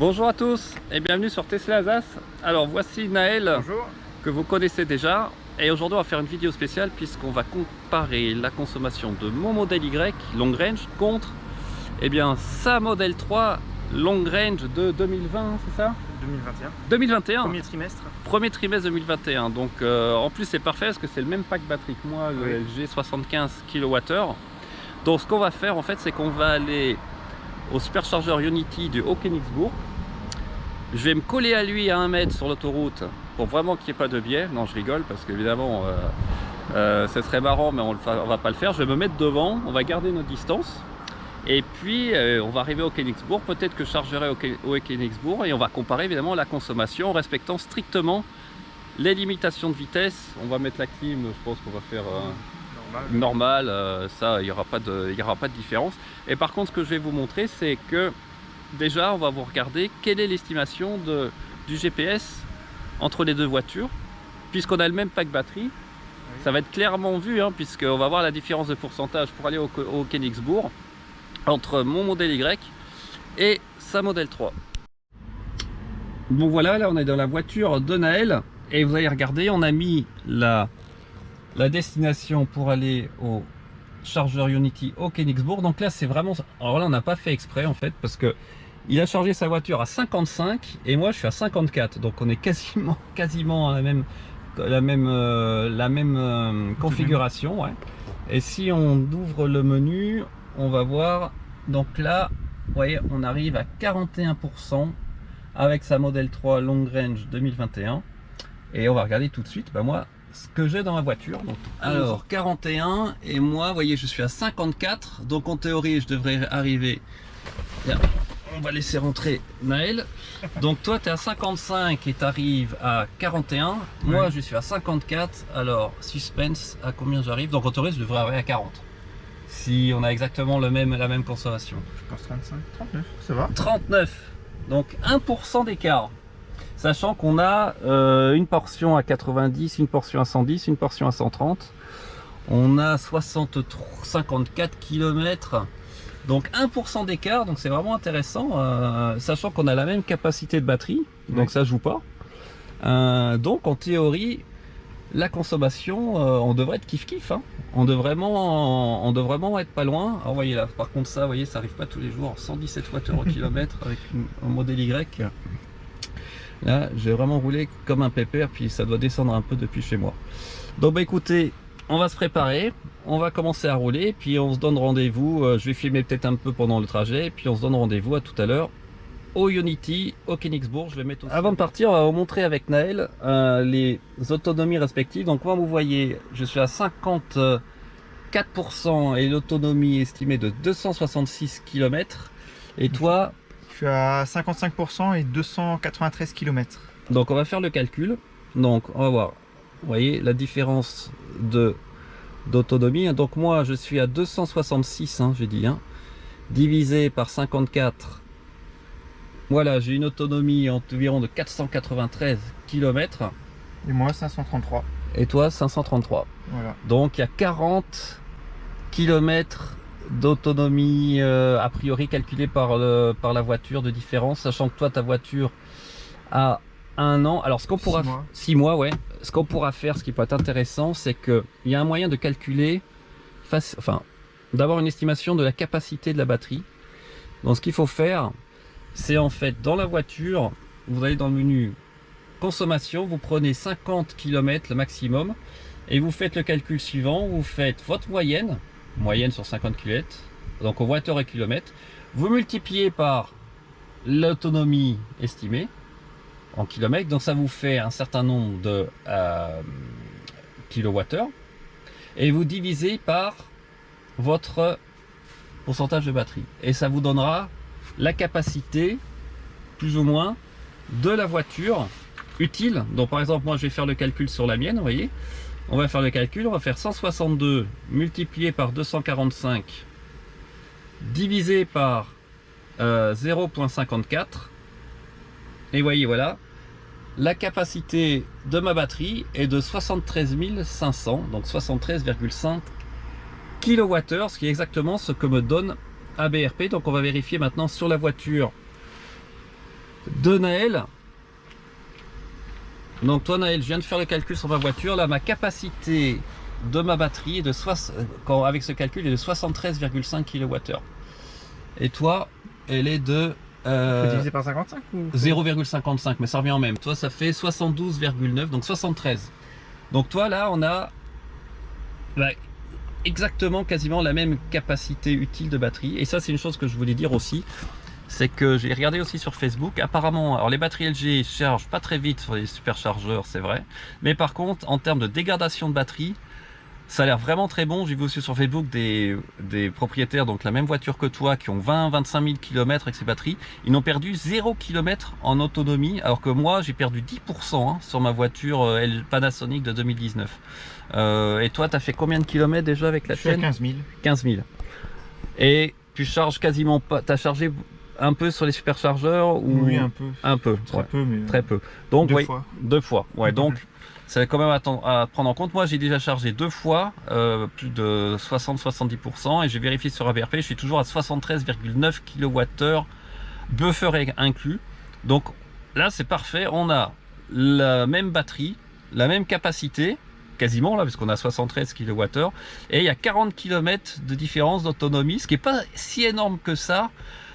Bonjour à tous et bienvenue sur Tesla Alsace. Alors voici Naël. Bonjour. Que vous connaissez déjà. Et aujourd'hui on va faire une vidéo spéciale puisqu'on va comparer la consommation de mon modèle Y Long Range contre sa modèle 3 Long Range de 2020, c'est ça? 2021. 2021. Premier trimestre. Premier trimestre 2021. Donc en plus c'est parfait parce que c'est le même pack batterie que moi, le LG 75 kWh. Donc ce qu'on va faire en fait, c'est qu'on va aller au superchargeur Ionity du Haut-Königsbourg. Je vais me coller à lui à 1 mètre sur l'autoroute pour vraiment qu'il n'y ait pas de biais. Non, je rigole parce qu'évidemment ce serait marrant, mais on va pas le faire. Je vais me mettre devant, on va garder nos distances et puis on va arriver au Königsbourg. Peut-être que je chargerai au Königsbourg et on va comparer évidemment la consommation en respectant strictement les limitations de vitesse. On va mettre la clim, je pense qu'on va faire normal, ça il n'y aura pas de différence. Et par contre ce que je vais vous montrer, c'est que déjà on va vous regarder quelle est l'estimation du GPS entre les deux voitures, puisqu'on a le même pack batterie. Ça va être clairement vu, puisqu'on va voir la différence de pourcentage pour aller au Königsbourg entre mon modèle Y et sa modèle 3. Bon voilà, là on est dans la voiture de Naël et vous allez regarder, on a mis la destination pour aller au chargeur Ionity au Königsbourg. Donc là c'est vraiment, alors là on n'a pas fait exprès en fait, parce que il a chargé sa voiture à 55 et moi je suis à 54, donc on est quasiment à la même configuration, ouais. Et si on ouvre le menu, on va voir, donc là vous voyez on arrive à 41% avec sa modèle 3 Long Range 2021 et on va regarder tout de suite moi ce que j'ai dans ma voiture. Donc, alors 41 et moi vous voyez je suis à 54, donc en théorie je devrais arriver. Bien, on va laisser rentrer Naël. Donc toi tu es à 55 et tu arrives à 41, moi je suis à 54. Alors suspense, à combien j'arrive? Donc en théorie je devrais arriver à 40 si on a exactement la même consommation. Je pense 35, 39, ça va. 39, donc 1% d'écart. Sachant qu'on a une portion à 90, une portion à 110, une portion à 130. On a 54 km. Donc 1% d'écart, donc c'est vraiment intéressant. Sachant qu'on a la même capacité de batterie, donc ça joue pas. Donc en théorie, la consommation, on devrait être kiff-kiff. On devrait vraiment être pas loin. Alors, vous voyez là, par contre ça, vous voyez, ça arrive pas tous les jours. 117 Wh/km avec un modèle Y. Là, j'ai vraiment roulé comme un pépère, puis ça doit descendre un peu depuis chez moi. Donc écoutez, on va se préparer, on va commencer à rouler, puis on se donne rendez-vous. Je vais filmer peut-être un peu pendant le trajet, puis on se donne rendez-vous à tout à l'heure au Ionity, au Königsbourg. Je vais mettre aussi... Avant de partir, on va vous montrer avec Naël les autonomies respectives. Donc moi, vous voyez, je suis à 54% et l'autonomie estimée de 266 km. Et toi? Je suis à 55% et 293 km. Donc on va faire le calcul. Donc on va voir, vous voyez la différence d'autonomie. Donc moi je suis à 266, j'ai dit, divisé par 54. Voilà, j'ai une autonomie environ de 493 km. Et moi 533. Et toi 533. Voilà. Donc il y a 40 km d'autonomie a priori calculée par la voiture de différence, sachant que toi ta voiture a 1 an. Alors ce qu'on pourra 6 mois, ouais. Ce qu'on pourra faire, ce qui peut être intéressant, c'est que il y a un moyen de calculer d'avoir une estimation de la capacité de la batterie. Donc ce qu'il faut faire, c'est en fait dans la voiture, vous allez dans le menu consommation, vous prenez 50 km le maximum et vous faites le calcul suivant. Vous faites votre moyenne sur 50 km, donc au Wh/km, vous multipliez par l'autonomie estimée en kilomètres, donc ça vous fait un certain nombre de kilowattheures et vous divisez par votre pourcentage de batterie et ça vous donnera la capacité plus ou moins de la voiture utile. Donc par exemple moi je vais faire le calcul sur la mienne, vous voyez, on va faire le calcul, on va faire 162 multiplié par 245 divisé par 0,54 et vous voyez, voilà, la capacité de ma batterie est de 73 500, donc 73,5 kWh, ce qui est exactement ce que me donne ABRP. Donc on va vérifier maintenant sur la voiture de Naël. Donc toi Naël, je viens de faire le calcul sur ma voiture. Là, ma capacité de ma batterie est de avec ce calcul est de 73,5 kWh. Et toi, elle est de Faut diviser par 55 ou 0,55, mais ça revient en même. Toi, ça fait 72,9, donc 73. Donc toi, là, on a exactement quasiment la même capacité utile de batterie. Et ça, c'est une chose que je voulais dire aussi. C'est que j'ai regardé aussi sur Facebook, apparemment, alors les batteries LG chargent pas très vite sur les superchargeurs, c'est vrai. Mais par contre, en termes de dégradation de batterie, ça a l'air vraiment très bon. J'ai vu aussi sur Facebook des propriétaires, donc la même voiture que toi, qui ont 20-25 000 km avec ces batteries. Ils n'ont perdu 0 km en autonomie, alors que moi, j'ai perdu 10% hein, sur ma voiture Panasonic de 2019. Et toi, tu as fait combien de kilomètres déjà avec la tienne? 15 000. 15 000. Et tu charges quasiment pas. Tu as chargé un peu sur les superchargeurs ou... Oui, un peu. Un peu, Très ouais. peu, mais Très peu. Donc, deux oui, fois. 2 fois. Ouais, donc, c'est quand même à prendre en compte. Moi, j'ai déjà chargé 2 fois, plus de 60-70%, et j'ai vérifié sur ABRP, je suis toujours à 73,9 kWh, buffer inclus. Donc là, c'est parfait. On a la même batterie, la même capacité, quasiment là, parce qu'on a 73 kWh, et il y a 40 km de différence d'autonomie, ce qui n'est pas si énorme que ça,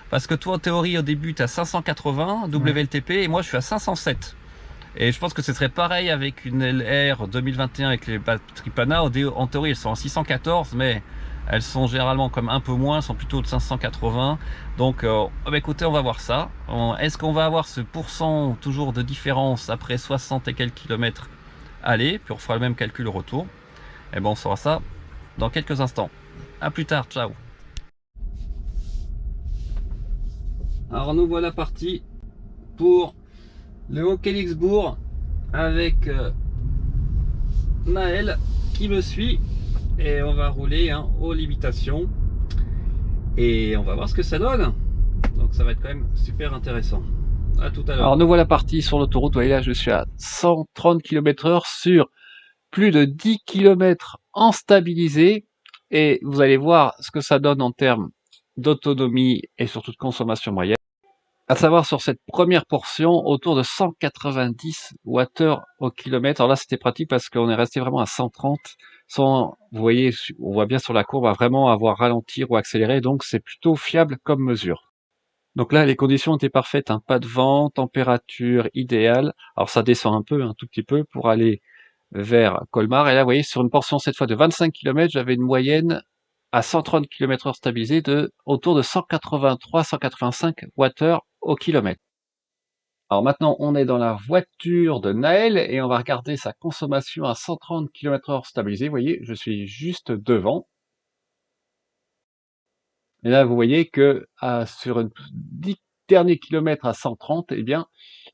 parce que toi, en théorie, au début, tu as 580 WLTP, et moi, je suis à 507. Et je pense que ce serait pareil avec une LR 2021 avec les batteries Pana. En théorie, elles sont en 614, mais elles sont généralement comme un peu moins, elles sont plutôt de 580. Donc, écoutez, on va voir ça. Est-ce qu'on va avoir ce pourcent toujours de différence après 60 et quelques kilomètres aller, puis on fera le même calcul au retour. Et bon, on saura ça dans quelques instants. À plus tard, ciao. Alors nous voilà partis pour le Haut-Kélixbourg avec Naël qui me suit, et on va rouler hein, aux limitations et on va voir ce que ça donne. Donc ça va être quand même super intéressant. À tout à l'heure. Alors nous voilà partis sur l'autoroute. Vous voyez là, je suis à 130 km/h sur plus de 10 km en stabilisé, et vous allez voir ce que ça donne en termes d'autonomie et surtout de consommation moyenne. À savoir sur cette première portion, autour de 190 Wh au kilomètre. Alors là, c'était pratique parce qu'on est resté vraiment à 130 sans, vous voyez, on voit bien sur la courbe, à vraiment avoir ralentir ou accélérer. Donc, c'est plutôt fiable comme mesure. Donc là, les conditions étaient parfaites, hein. Pas de vent, température idéale. Alors ça descend un peu, un tout petit peu pour aller vers Colmar. Et là, vous voyez, sur une portion cette fois de 25 km, j'avais une moyenne à 130 km/h stabilisée de autour de 183-185 Wh au kilomètre. Alors maintenant, on est dans la voiture de Naël et on va regarder sa consommation à 130 km/h stabilisée. Vous voyez, je suis juste devant. Et là, vous voyez que sur une 10 derniers kilomètres à 130, eh bien,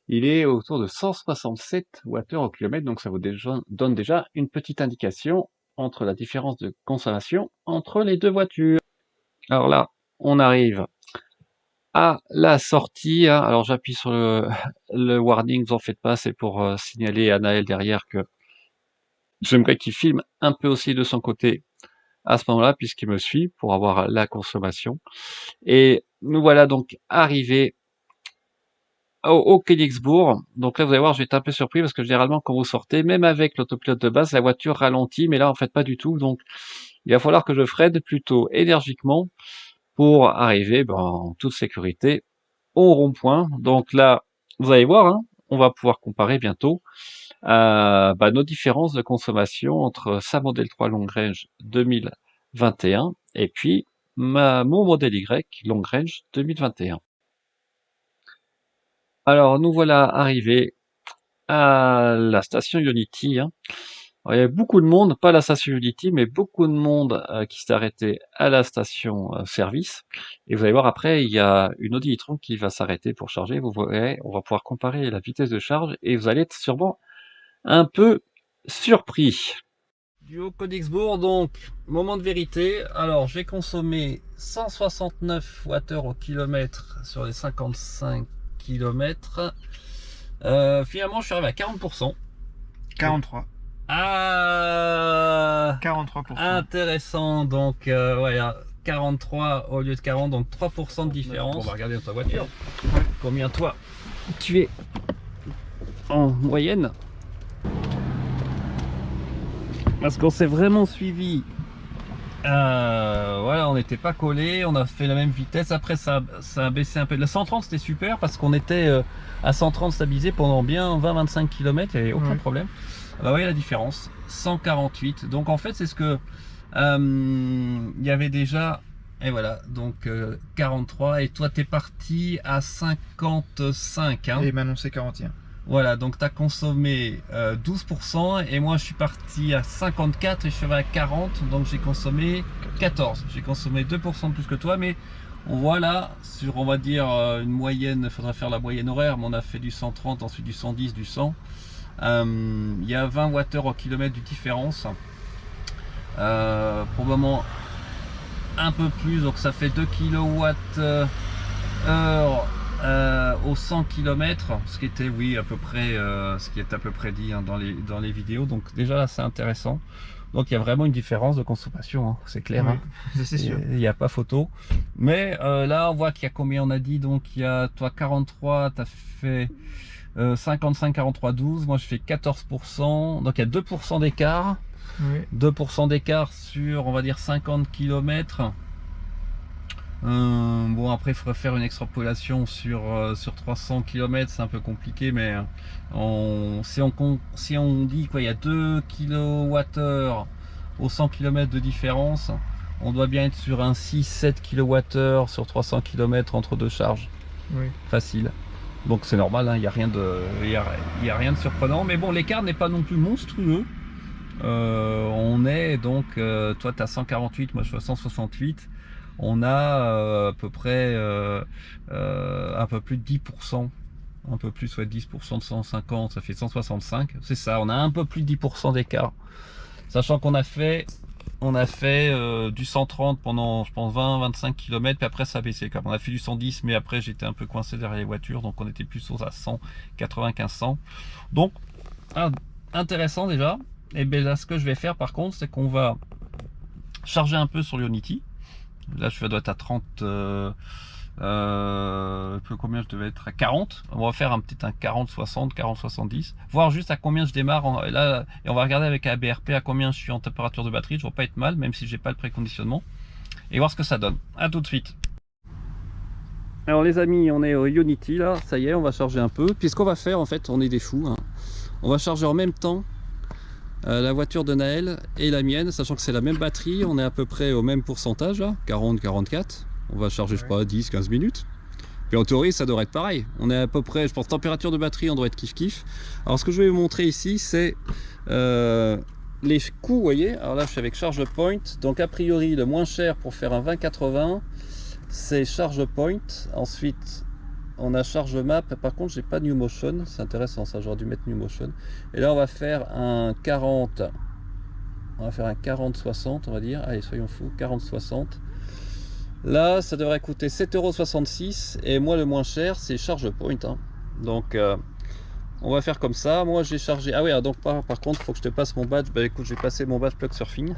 il est autour de 167 Wh au kilomètre. Donc ça vous donne déjà une petite indication entre la différence de consommation entre les deux voitures. Alors là, on arrive à la sortie. Alors j'appuie sur le warning, vous en faites pas, c'est pour signaler à Naël derrière que j'aimerais qu'il filme un peu aussi de son côté à ce moment-là, puisqu'il me suit pour avoir la consommation. Et nous voilà donc arrivés au Königsbourg. Donc là, vous allez voir, j'ai été un peu surpris parce que généralement, quand vous sortez, même avec l'autopilote de base, la voiture ralentit, mais là, en fait, pas du tout. Donc, il va falloir que je freine plutôt énergiquement pour arriver en toute sécurité au rond-point. Donc là, vous allez voir, hein, on va pouvoir comparer bientôt nos différences de consommation entre sa Model 3 Long Range 2021 et puis mon Model Y Long Range 2021. Alors, nous voilà arrivés à la station Ionity. Hein. Alors, il y avait beaucoup de monde, pas à la station Ionity, mais beaucoup de monde qui s'est arrêté à la station service. Et vous allez voir après, il y a une Audi e-tron qui va s'arrêter pour charger. Vous voyez, on va pouvoir comparer la vitesse de charge et vous allez être sûrement un peu surpris. Du Haut-Königsbourg, donc, moment de vérité. Alors, j'ai consommé 169 Wh au kilomètre sur les 55 km. Finalement, je suis arrivé à 40%. 43. Ah, 43%. intéressant. Donc, ouais, 43 au lieu de 40, donc 3% de différence. On va regarder dans ta voiture. Combien toi tu es en moyenne? Parce qu'on s'est vraiment suivi. Voilà, on n'était pas collé, on a fait la même vitesse. Après ça a baissé un peu. La 130 c'était super parce qu'on était à 130 stabilisé pendant bien 20-25 km, il n'y avait aucun problème. Bah, vous voyez la différence, 148. Donc en fait c'est ce que il y avait déjà. Et voilà, donc 43. Et toi t'es parti à 55 hein. Et maintenant c'est 41. Voilà, donc tu as consommé 12% et moi je suis parti à 54 et je suis à 40, donc j'ai consommé 14. J'ai consommé 2% de plus que toi, mais on voit là, sur on va dire une moyenne, il faudrait faire la moyenne horaire, mais on a fait du 130, ensuite du 110, du 100. Il y a 20 Wh au kilomètre de différence. Probablement un peu plus, donc ça fait 2 kWh au 100 km, ce qui était oui à peu près ce qui est à peu près dit hein, dans les vidéos. Donc déjà là c'est intéressant. Donc il y a vraiment une différence de consommation, hein, c'est clair. Oui, hein. c'est sûr. Il n'y a pas photo. Mais là on voit qu'il y a combien on a dit. Donc il y a toi 43, tu as fait 55, 43, 12. Moi je fais 14%. Donc il y a 2% d'écart. Oui. 2% d'écart sur on va dire 50 km. Bon après il faudrait faire une extrapolation sur 300 km, c'est un peu compliqué, mais si on dit quoi, il y a 2 kWh au 100 km de différence, on doit bien être sur un 6-7 kWh sur 300 km entre deux charges. Oui. Facile. Donc c'est normal, hein, il n'y a rien de surprenant, mais bon l'écart n'est pas non plus monstrueux. On est donc toi tu as 148, moi je suis à 168. On a à peu près un peu plus de 10%, un peu plus, ouais, 10% de 150, ça fait 165, c'est ça, on a un peu plus de 10% d'écart, sachant qu'on a fait du 130 pendant je pense 20-25 km, puis après ça a baissé quand même. On a fait du 110, mais après j'étais un peu coincé derrière les voitures, donc on était plus à 100, 95, 100, donc intéressant déjà. Et bien là ce que je vais faire par contre, c'est qu'on va charger un peu sur l'Ionity. Là je dois être à 30 combien je devais être à 40. On va faire un 40 60 40 70, voir juste à combien je démarre là, et on va regarder avec la BRP à combien je suis en température de batterie. Je ne vais pas être mal même si j'ai pas le préconditionnement, et voir ce que ça donne. À tout de suite. Alors les amis, on est au Ionity là, ça y est, on va charger un peu. Puis ce qu'on va faire en fait, on est des fous hein. On va charger en même temps la voiture de Naël et la mienne, sachant que c'est la même batterie, on est à peu près au même pourcentage là, 40-44. On va charger, je sais pas, 10-15 minutes. Puis en théorie, ça devrait être pareil. On est à peu près, je pense, température de batterie, on doit être kiff-kiff. Alors ce que je vais vous montrer ici, c'est les coûts, vous voyez. Alors là, je suis avec ChargePoint. Donc a priori, le moins cher pour faire un 20-80, c'est ChargePoint. Ensuite, on a ChargeMap. Par contre, j'ai pas NewMotion. C'est intéressant ça, j'aurais dû mettre NewMotion. Et là, on va faire un 40. On va faire un 40-60, on va dire. Allez, soyons fous, 40-60. Là, ça devrait coûter 7,66 €. Et moi, le moins cher, c'est ChargePoint. Hein. Donc, on va faire comme ça. Moi, j'ai chargé. Ah oui, donc par contre, il faut que je te passe mon badge. Bah écoute, je vais passer mon badge Plug Surfing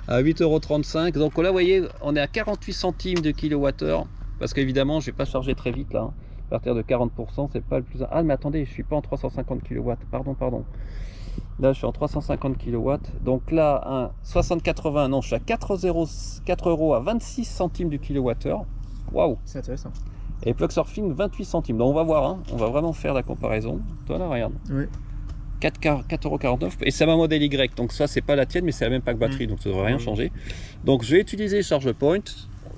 à 8,35 €. Donc là, vous voyez, on est à 48 centimes de kWh. Parce qu'évidemment, je vais pas charger très vite là. Hein. À partir de 40%, c'est pas le plus. Ah, mais attendez, je suis pas en 350 kW. Pardon. Là, je suis en 350 kW. Donc là, un 60-80, non, je suis à 4 € à 26 centimes du kWh. Waouh! C'est intéressant. Et Plug Surfing, 28 centimes. Donc on va voir, hein. On va vraiment faire la comparaison. Toi là, regarde. Oui. 4,49 €. Et c'est ma modèle Y. Donc ça, c'est pas la tienne, mais c'est la même pack batterie. Donc ça ne devrait rien changer. Donc je vais utiliser ChargePoint.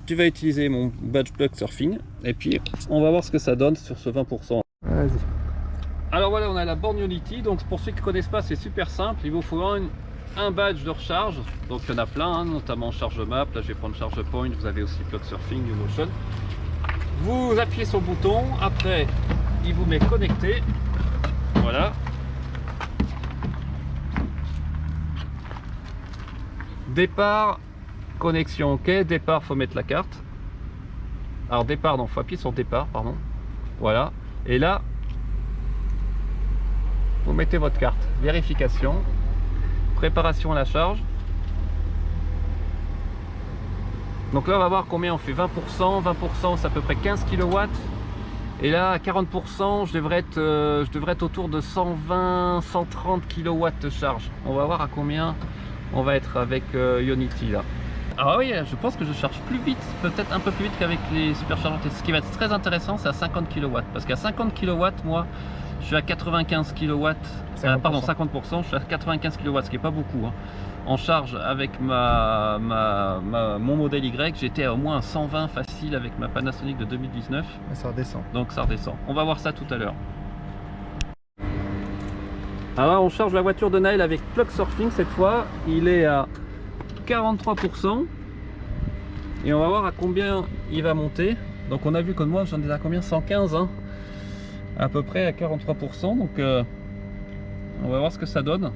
Tu vas utiliser mon badge Plug Surfing. Et puis, on va voir ce que ça donne sur ce 20%. Vas-y. Alors voilà, on a la borne Ionity. Donc pour ceux qui ne connaissent pas, c'est super simple. Il vous faut un badge de recharge. Donc il y en a plein, hein, notamment ChargeMap. Là je vais prendre ChargePoint. Vous avez aussi Plug Surfing, NewMotion. Vous appuyez sur le bouton. Après, il vous met connecté. Voilà. Départ, connexion OK. Départ, faut mettre la carte. Alors départ, non, faut appuyer sur départ, pardon. Voilà. Et là, vous mettez votre carte. Vérification. Préparation à la charge. Donc là on va voir combien on fait. 20%, 20% c'est à peu près 15 kW. Et là à 40% je devrais être autour de 120, 130 kW de charge. On va voir à combien on va être avec Ionity là. Ah oui, je pense que je charge plus vite, peut-être un peu plus vite qu'avec les superchargeurs. Ce qui va être très intéressant, c'est à 50 kW. Parce qu'à 50 kW, moi, je suis à 95 kW, pardon, 50%, je suis à 95 kW, ce qui n'est pas beaucoup. Hein. En charge avec mon modèle Y, j'étais à au moins à 120 facile avec ma Panasonic de 2019. Et ça redescend. Donc ça redescend. On va voir ça tout à l'heure. Alors on charge la voiture de Naël avec Plug Surfing cette fois. Il est à 43% et on va voir à combien il va monter. Donc on a vu que moi j'en ai à combien, 115 hein, à peu près à 43%. Donc on va voir ce que ça donne.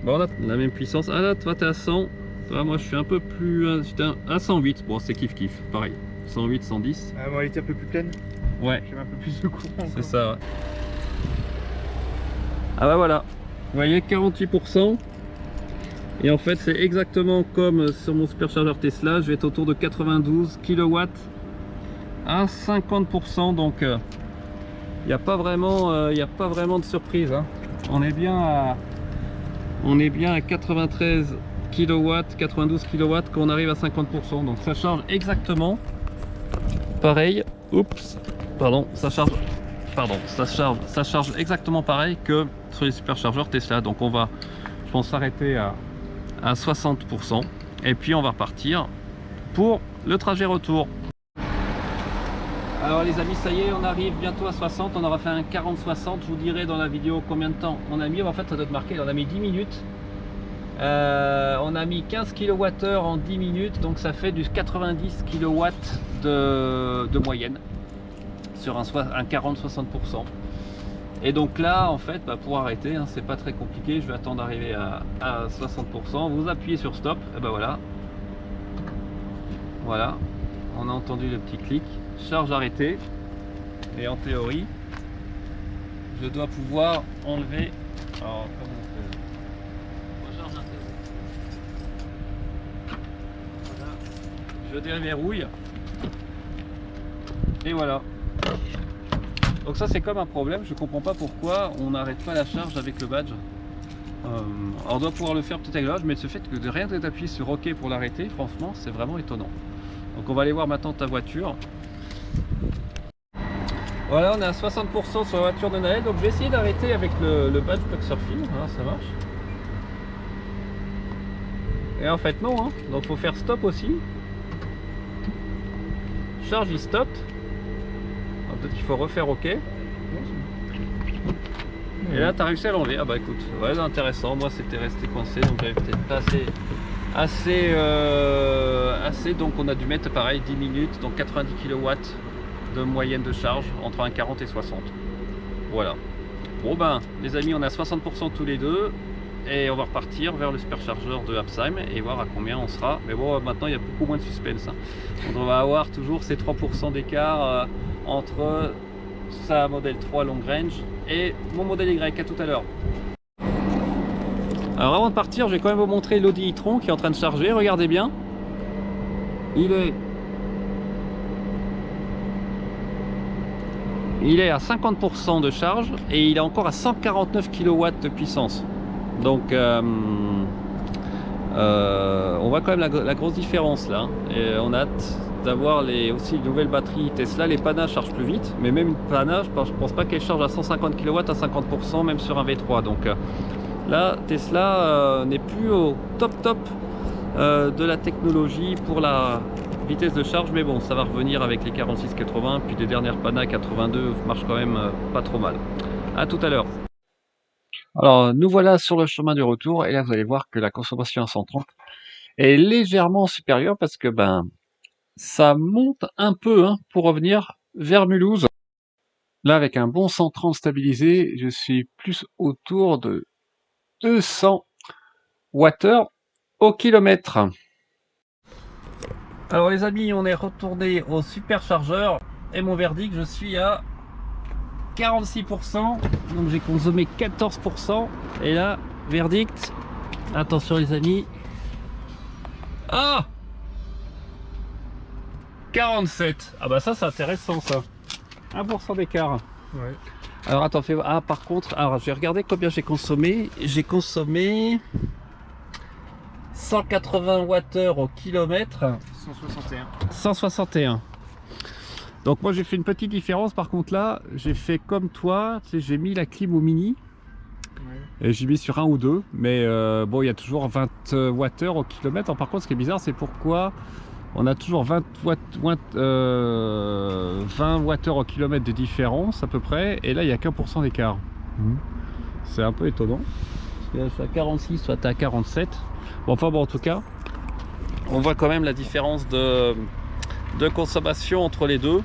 Bon, on a la même puissance. Ah là toi t'es à 100, toi, moi je suis un peu plus, j'étais à 108. Bon c'est kiff kiff, pareil, 108, 110. Moi elle était un peu plus pleine. Ouais, j'ai un peu plus de courant. c'est ça ouais. Ah bah voilà, vous voyez 48%. Et en fait c'est exactement comme sur mon superchargeur Tesla, je vais être autour de 92 kW à 50%, donc il n'y a pas vraiment de surprise hein. On est bien à 93 kW, 92 kW quand on arrive à 50%, donc ça charge exactement pareil. Oups, pardon, ça charge exactement pareil que sur les superchargeurs Tesla. Donc on va, je pense, s'arrêter à 60% et puis on va repartir pour le trajet retour. Alors les amis, ça y est, on arrive bientôt à 60. On aura fait un 40-60. Je vous dirai dans la vidéo combien de temps on a mis. En fait ça doit être marqué, on a mis 10 minutes. On a mis 15 kWh en 10 minutes, donc ça fait du 90 kW de moyenne sur un 40-60%. Et donc là en fait pour arrêter hein, c'est pas très compliqué, je vais attendre d'arriver à 60%, vous appuyez sur stop, et ben voilà, on a entendu le petit clic, charge arrêtée, et en théorie je dois pouvoir enlever, alors comment on fait, recharge arrêtée. Voilà. Je déverrouille et voilà. Donc ça c'est comme un problème, je comprends pas pourquoi on n'arrête pas la charge avec le badge. On doit pouvoir le faire peut-être avec le badge, mais ce fait que de rien d'appuyer sur OK pour l'arrêter, franchement c'est vraiment étonnant. Donc on va aller voir maintenant ta voiture. Voilà, on est à 60% sur la voiture de Naël, donc je vais essayer d'arrêter avec le badge Plug Surfing, voilà, ça marche. Et en fait non, hein. Donc il faut faire stop aussi. Charge il stop. Peut-être qu'il faut refaire OK. Et là tu as réussi à l'enlever. Ah bah écoute, ouais, intéressant. Moi c'était resté coincé, donc j'avais peut-être pas assez, donc on a dû mettre pareil 10 minutes, donc 90 kW de moyenne de charge entre un 40 et 60. Voilà. Bon ben les amis, on a 60% tous les deux et on va repartir vers le superchargeur de Absheim et voir à combien on sera. Mais bon, maintenant il y a beaucoup moins de suspense hein. On va avoir toujours ces 3% d'écart entre sa modèle 3 long range et mon modèle Y. À tout à l'heure. Alors avant de partir, je vais quand même vous montrer l'Audi e-tron qui est en train de charger. Regardez bien, il est à 50% de charge et il est encore à 149 kW de puissance. Donc on voit quand même la grosse différence là. Et on a hâte d'avoir aussi de nouvelles batteries Tesla. Les Pana chargent plus vite, mais même une Pana, je pense pas qu'elle charge à 150 kW à 50%, même sur un V3. Donc là, Tesla n'est plus au top de la technologie pour la vitesse de charge, mais bon, ça va revenir avec les 46-80, puis les dernières Pana 82 marchent quand même pas trop mal. À tout à l'heure. Alors, nous voilà sur le chemin du retour, et là, vous allez voir que la consommation à 130 est légèrement supérieure, parce que ça monte un peu hein, pour revenir vers Mulhouse. Là, avec un bon 130 stabilisé, je suis plus autour de 200 Wh au kilomètre. Alors les amis, on est retourné au superchargeur et mon verdict, je suis à 46%, donc j'ai consommé 14%. Et là, verdict, attention les amis. Ah, 47. Ah bah ça c'est intéressant ça. 1% d'écart. Ouais. Alors attends, fais... Ah par contre, alors j'ai regardé combien j'ai consommé. J'ai consommé 180 Wh au kilomètre. 161. 161. Donc moi j'ai fait une petite différence par contre là. J'ai fait comme toi, tu sais, j'ai mis la clim au mini. Ouais. Et j'ai mis sur 1 ou 2. Mais bon, il y a toujours 20 Wh au kilomètre. Par contre, ce qui est bizarre, c'est pourquoi on a toujours 20 Wh au kilomètre de différence à peu près. Et là, il n'y a qu'1% d'écart. C'est un peu étonnant. Parce que là, je suis à 46, soit tu es à 47. Bon, enfin bon, en tout cas, on voit quand même la différence de consommation entre les deux.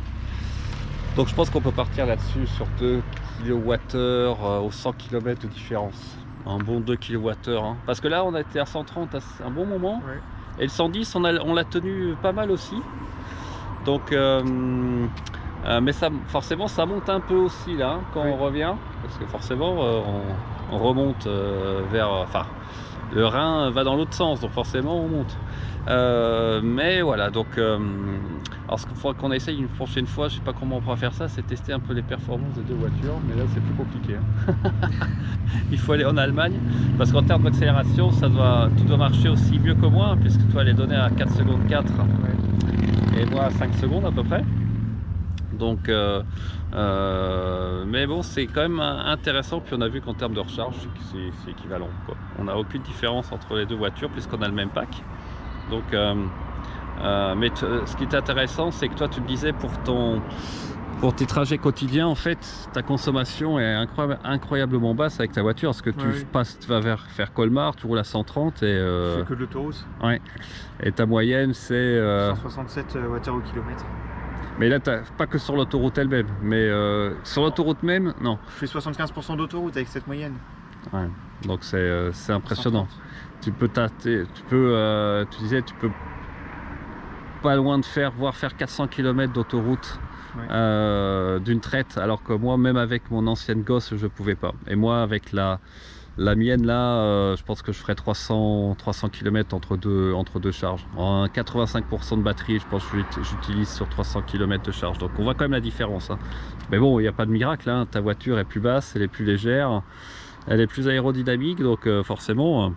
Donc je pense qu'on peut partir là-dessus sur 2 kWh aux 100 km de différence. Un bon 2 kWh. Hein. Parce que là, on a été à 130 à un bon moment. Ouais. Et le 110, on l'a tenu pas mal aussi. Donc, mais ça, forcément, ça monte un peu aussi là, hein, quand on revient. Parce que forcément, on remonte vers... Enfin, le Rhin va dans l'autre sens, donc forcément, on monte. Mais voilà, donc... alors ce qu'il faudra qu'on essaye une prochaine fois, je sais pas comment on pourra faire ça, c'est tester un peu les performances des deux voitures, mais là c'est plus compliqué. Hein. Il faut aller en Allemagne, parce qu'en termes d'accélération, tout doit marcher aussi mieux que moi, puisque toi elle est donnée à 4 secondes 4, et moi à 5 secondes à peu près. Donc, mais bon, c'est quand même intéressant, puis on a vu qu'en termes de recharge, c'est équivalent, quoi. On n'a aucune différence entre les deux voitures, puisqu'on a le même pack. Donc, mais ce qui est intéressant, c'est que toi tu me disais pour tes trajets quotidiens, en fait ta consommation est incroyablement basse avec ta voiture, parce que tu vas faire Colmar, tu roules à 130 et je fais que de l'autoroute. Ouais. Et ta moyenne c'est 167 Wh au kilomètre. Mais là pas que sur l'autoroute elle-même, mais sur l'autoroute même, non. Je fais 75% d'autoroute avec cette moyenne. Ouais. Donc c'est impressionnant. 130. Tu disais tu peux pas loin de faire 400 km d'autoroute d'une traite, alors que moi même avec mon ancienne gosse je pouvais pas. Et moi avec la mienne là, je pense que je ferais 300 km entre deux charges. En 85% de batterie, je pense que j'utilise sur 300 km de charge. Donc on voit quand même la différence. Hein. Mais bon, il n'y a pas de miracle. Hein. Ta voiture est plus basse, elle est plus légère, elle est plus aérodynamique, donc forcément.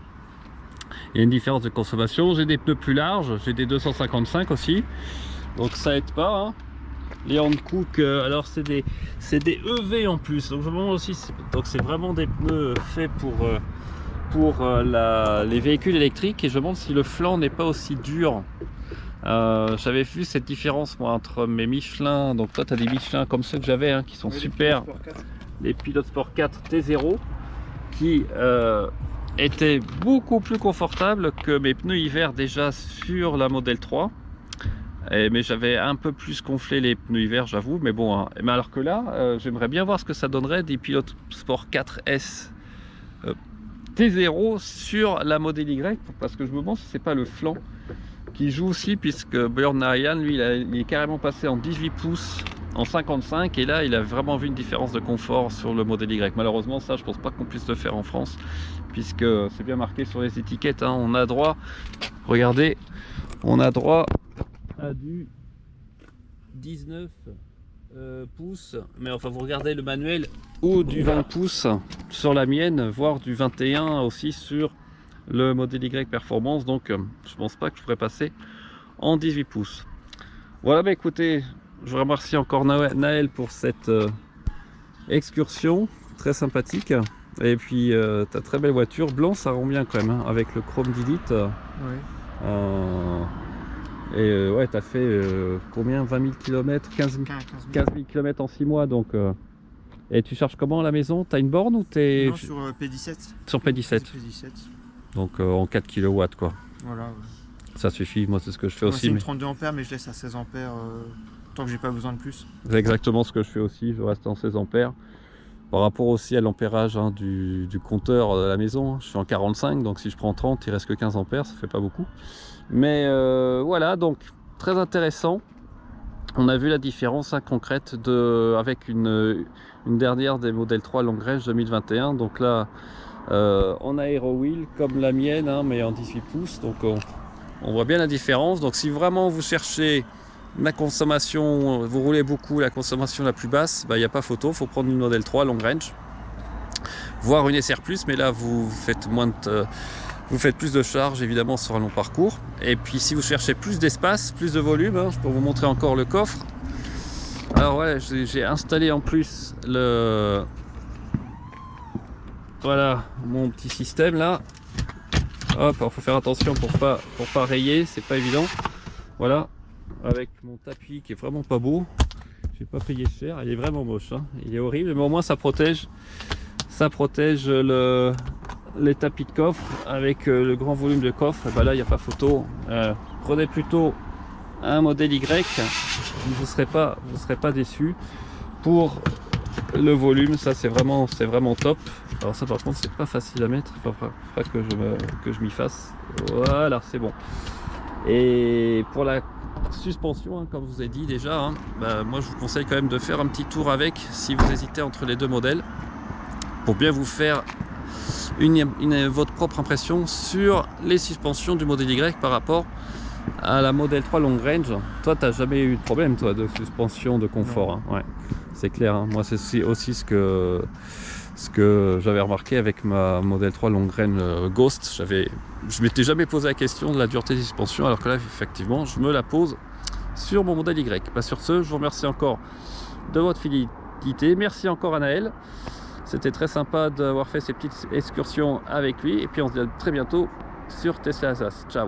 Il y a une différence de consommation. J'ai des pneus plus larges, j'ai des 255 aussi, donc ça aide pas. Hein. Les Hankook, alors c'est des EV en plus, donc vraiment aussi, donc c'est vraiment des pneus faits pour les véhicules électriques, et je me demande si le flanc n'est pas aussi dur. J'avais vu cette différence moi entre mes Michelin, donc toi tu as des Michelin comme ceux que j'avais, hein, qui sont super, les Pilot Sport 4 T0, qui était beaucoup plus confortable que mes pneus hiver déjà sur la Model 3. Mais j'avais un peu plus gonflé les pneus hiver, j'avoue. Mais bon, hein. Mais alors que là, j'aimerais bien voir ce que ça donnerait des Pilot Sport 4S T0 sur la Model Y, parce que je me demande si c'est pas le flanc qui joue aussi, puisque Björn Narayan, lui, il est carrément passé en 18 pouces en 55, et là il a vraiment vu une différence de confort sur le Model Y. Malheureusement ça je pense pas qu'on puisse le faire en France, puisque c'est bien marqué sur les étiquettes, hein. On a droit, regardez, on a droit à du 19 pouces, mais enfin vous regardez le manuel, ou du 20 pouces sur la mienne, voire du 21 aussi sur le Model Y Performance. Donc je pense pas que je pourrais passer en 18 pouces. Voilà, bah écoutez, je vous remercie encore Naël pour cette excursion très sympathique. Et puis ta très belle voiture blanc, ça rend bien quand même, hein, avec le chrome d'Elite. Et ouais, tu as fait combien, 20 000 km, 15 000 km en 6 mois. Donc, et tu charges comment à la maison? Tu as une borne ou t'es... Non, sur P17. Sur P17. Donc en 4 kW quoi. Voilà. Ça suffit, moi c'est ce que je fais aussi. C'est une 32 ampères, mais je laisse à 16 ampères tant que j'ai pas besoin de plus. C'est exactement ce que je fais aussi, je reste en 16 ampères. Par rapport aussi à l'ampérage, hein, du compteur de la maison, je suis en 45, donc si je prends 30, il reste que 15 ampères, ça fait pas beaucoup. Mais voilà, donc très intéressant. On a vu la différence, hein, concrète avec une dernière des Model 3 longue range 2021. Donc là, en aéro wheel comme la mienne, hein, mais en 18 pouces. Donc on voit bien la différence. Donc si vraiment vous cherchez ma consommation, vous roulez beaucoup, la consommation la plus basse, il n'y a pas photo, il faut prendre une Model 3 long range, voire une SR+, mais là vous faites vous faites plus de charge évidemment sur un long parcours. Et puis si vous cherchez plus d'espace, plus de volume, je peux vous montrer encore le coffre. Alors ouais, j'ai installé en plus voilà mon petit système là. Hop, alors faut faire attention pour pas rayer, c'est pas évident. Voilà, avec mon tapis qui est vraiment pas beau. J'ai pas payé cher, il est vraiment moche, hein. Il est horrible, mais au moins ça protège les tapis de coffre avec le grand volume de coffre. Et là il n'y a pas photo. Prenez plutôt un modèle Y, vous serez pas déçu. Pour le volume, ça c'est vraiment top. Alors ça par contre c'est pas facile à mettre, il faudra que je m'y fasse. Voilà, c'est bon. Et pour la suspension, comme je vous ai dit déjà, moi je vous conseille quand même de faire un petit tour avec, si vous hésitez entre les deux modèles, pour bien vous faire votre propre impression sur les suspensions du modèle Y par rapport à la Model 3 Long Range. Toi, tu n'as jamais eu de problème toi, de suspension, de confort, hein. Ouais, c'est clair, hein. Moi, c'est aussi ce que j'avais remarqué avec ma Model 3 Long Range Ghost. Je m'étais jamais posé la question de la dureté des suspensions, alors que là, effectivement, je me la pose sur mon modèle Y. Sur ce, je vous remercie encore de votre fidélité. Merci encore à Naël. C'était très sympa d'avoir fait ces petites excursions avec lui. Et puis, on se dit à très bientôt sur Tesla Alsace. Ciao.